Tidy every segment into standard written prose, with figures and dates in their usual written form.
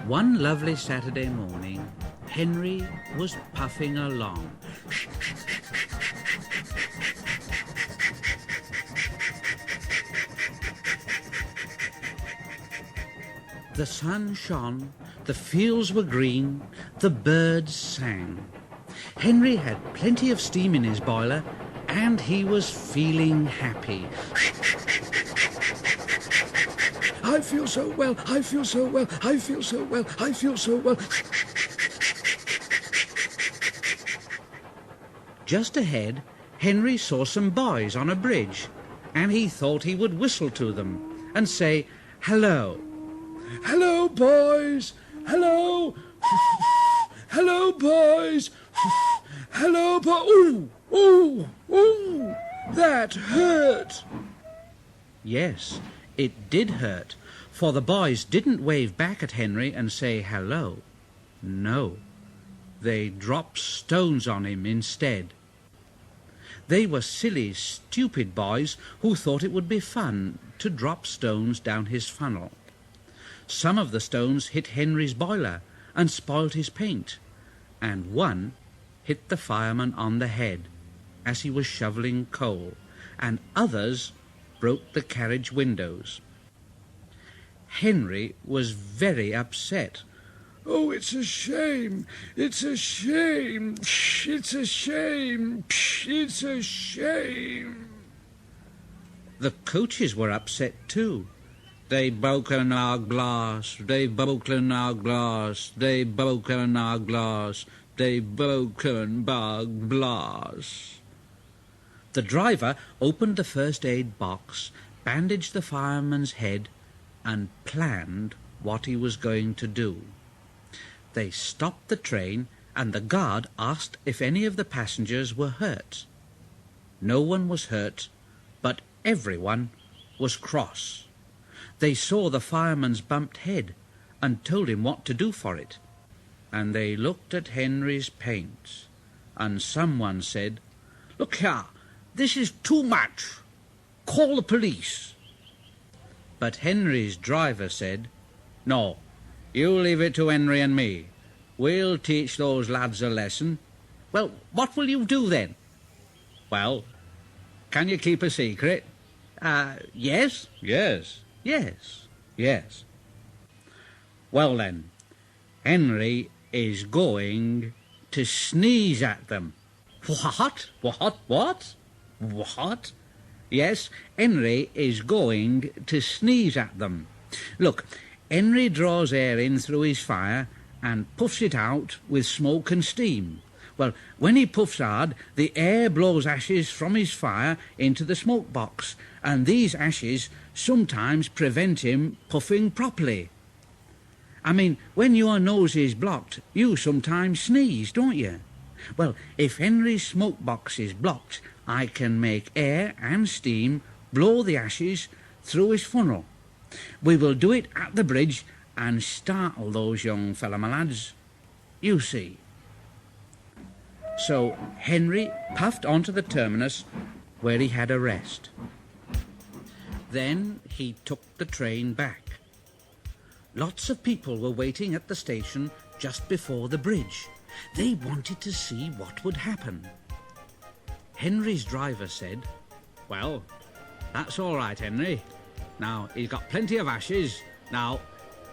One lovely Saturday morning, Henry was puffing along. The sun shone, the fields were green, the birds sang. Henry had plenty of steam in his boiler, and he was feeling happy. I feel so well, I feel so well, I feel so well, I feel so well. Just ahead, Henry saw some boys on a bridge, and he thought he would whistle to them and say, "Hello." Hello, boys. Hello. Hello, boys. Hello, Ooh, ooh, ooh. That hurt. Yes, it did hurt, for the boys didn't wave back at Henry and say hello. No, they dropped stones on him instead. They were silly, stupid boys who thought it would be fun to drop stones down his funnel. Some of the stones hit Henry's boiler and spoiled his paint, and one hit the fireman on the head as he was shoveling coal, and others broke the carriage windows. Henry was very upset. Oh, it's a shame. It's a shame. It's a shame. It's a shame. The coaches were upset too. They've broken our glass, they've broken our glass, they've broken our glass, they've broken our glass. The driver opened the first aid box, bandaged the fireman's head, and planned what he was going to do. They stopped the train, and the guard asked if any of the passengers were hurt. No one was hurt, but everyone was cross. They saw the fireman's bumped head and told him what to do for it. And they looked at Henry's paint, and someone said, "Look here, this is too much. Call the police." But Henry's driver said, "No, you leave it to Henry and me. We'll teach those lads a lesson." "Well, what will you do then?" "Well, can you keep a secret?" Yes. Yes. Yes, yes. Well then, Henry is going to sneeze at them. What? What? What? What? Yes, Henry is going to sneeze at them. Look, Henry draws air in through his fire and puffs it out with smoke and steam. Well, when he puffs hard, the air blows ashes from his fire into the smoke box, and these ashes sometimes prevent him puffing properly. I mean, when your nose is blocked, you sometimes sneeze, don't you? Well, if Henry's smoke box is blocked, I can make air and steam blow the ashes through his funnel. We will do it at the bridge and startle those young fellow my lads. You see. So Henry puffed onto the terminus where he had a rest. Then he took the train back. Lots of people were waiting at the station just before the bridge. They wanted to see what would happen. Henry's driver said, "Well, that's all right, Henry. Now, he's got plenty of ashes. Now,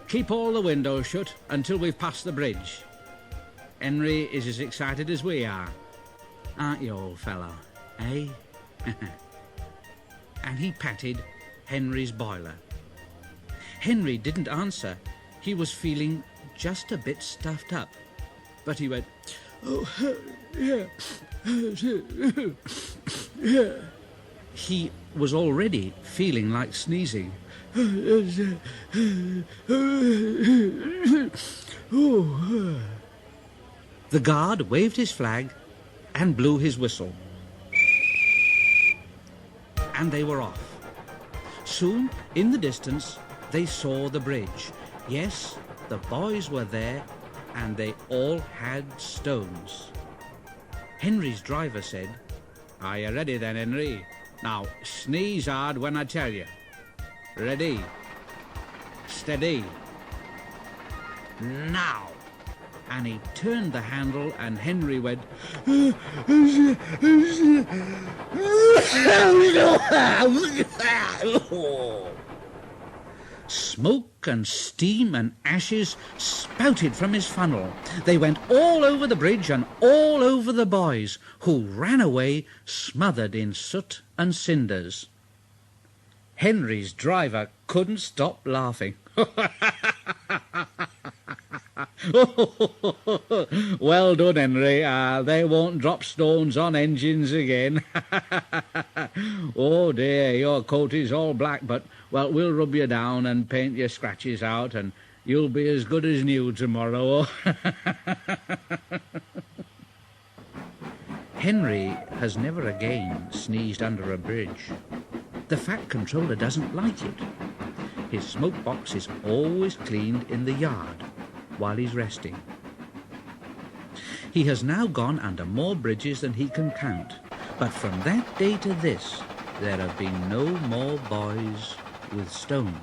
keep all the windows shut until we've passed the bridge. Henry is as excited as we are. Aren't you, old fellow, eh?" And he patted Henry's boiler. Henry didn't answer. He was feeling just a bit stuffed up. But he went, "Oh, yeah, yeah." He was already feeling like sneezing. The guard waved his flag and blew his whistle. And they were off. Soon, in the distance, they saw the bridge. Yes, the boys were there, and they all had stones. Henry's driver said, "Are you ready then, Henry? Now, sneeze hard when I tell you. Ready? Steady." Now! And he turned the handle and Henry went... Smoke and steam and ashes spouted from his funnel. They went all over the bridge and all over the boys, who ran away smothered in soot and cinders. Henry's driver couldn't stop laughing. Well done, Henry. They won't drop stones on engines again. Oh dear, your coat is all black, but, well, we'll rub you down and paint your scratches out, and you'll be as good as new tomorrow. Henry has never again sneezed under a bridge. The Fat Controller doesn't like it. His smoke box is always cleaned in the yard while he's resting. He has now gone under more bridges than he can count, but from that day to this, there have been no more boys with stones.